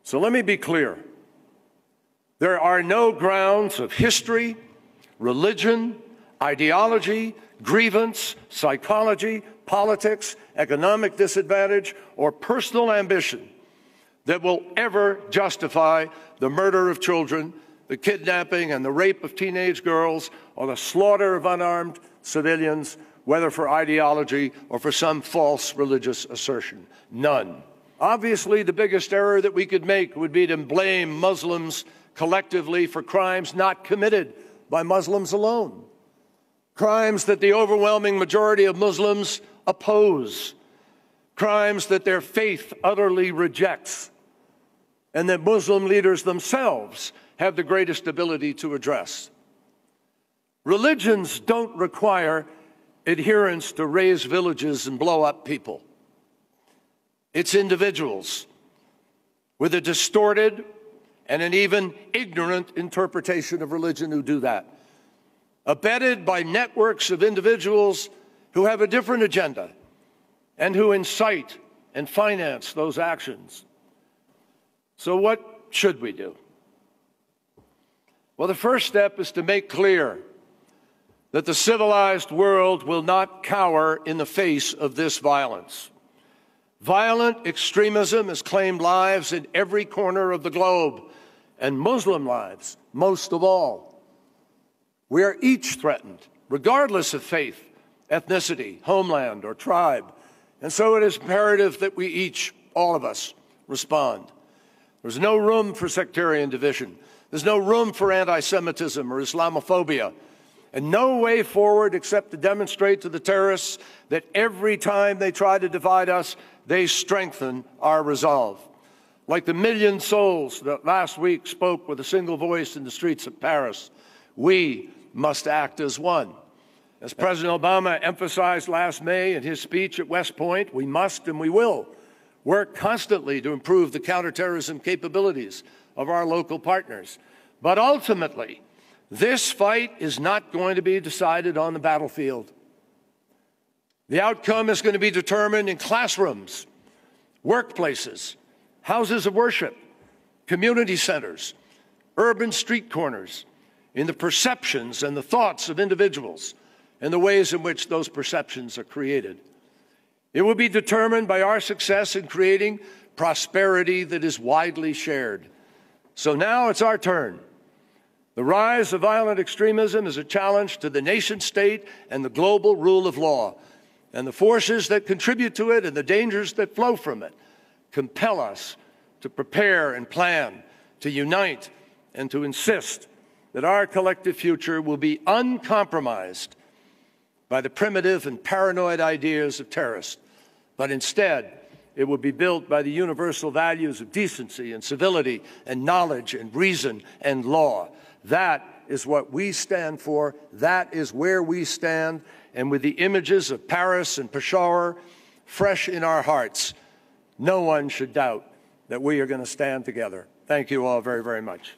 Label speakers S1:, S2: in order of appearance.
S1: So let me be clear. There are no grounds of history, religion, ideology, grievance, psychology, politics, economic disadvantage, or personal ambition that will ever justify the murder of children, the kidnapping and the rape of teenage girls, or the slaughter of unarmed civilians, whether for ideology or for some false religious assertion. None. Obviously, the biggest error that we could make would be to blame Muslims collectively for crimes not committed by Muslims alone, crimes that the overwhelming majority of Muslims oppose, crimes that their faith utterly rejects, and that Muslim leaders themselves have the greatest ability to address. Religions don't require adherents to raise villages and blow up people. It's individuals with a distorted and an even ignorant interpretation of religion who do that, abetted by networks of individuals who have a different agenda and who incite and finance those actions. So what should we do? Well, the first step is to make clear that the civilized world will not cower in the face of this violence. Violent extremism has claimed lives in every corner of the globe, and Muslim lives most of all. We are each threatened, regardless of faith, ethnicity, homeland, or tribe. And so it is imperative that we each, all of us, respond. There's no room for sectarian division. There's no room for anti-Semitism or Islamophobia. And no way forward except to demonstrate to the terrorists that every time they try to divide us, they strengthen our resolve. Like the million souls that last week spoke with a single voice in the streets of Paris, we must act as one. As President Obama emphasized last May in his speech at West Point, we must and we will work constantly to improve the counterterrorism capabilities of our local partners. But ultimately, this fight is not going to be decided on the battlefield. The outcome is going to be determined in classrooms, workplaces, houses of worship, community centers, urban street corners, in the perceptions and the thoughts of individuals and the ways in which those perceptions are created. It will be determined by our success in creating prosperity that is widely shared. So now it's our turn. The rise of violent extremism is a challenge to the nation-state and the global rule of law, and the forces that contribute to it and the dangers that flow from it compel us to prepare and plan, to unite, and to insist that our collective future will be uncompromised by the primitive and paranoid ideas of terrorists, but instead it will be built by the universal values of decency and civility and knowledge and reason and law. That is what we stand for. That is where we stand. And with the images of Paris and Peshawar fresh in our hearts, no one should doubt that we are going to stand together. Thank you all very, very much.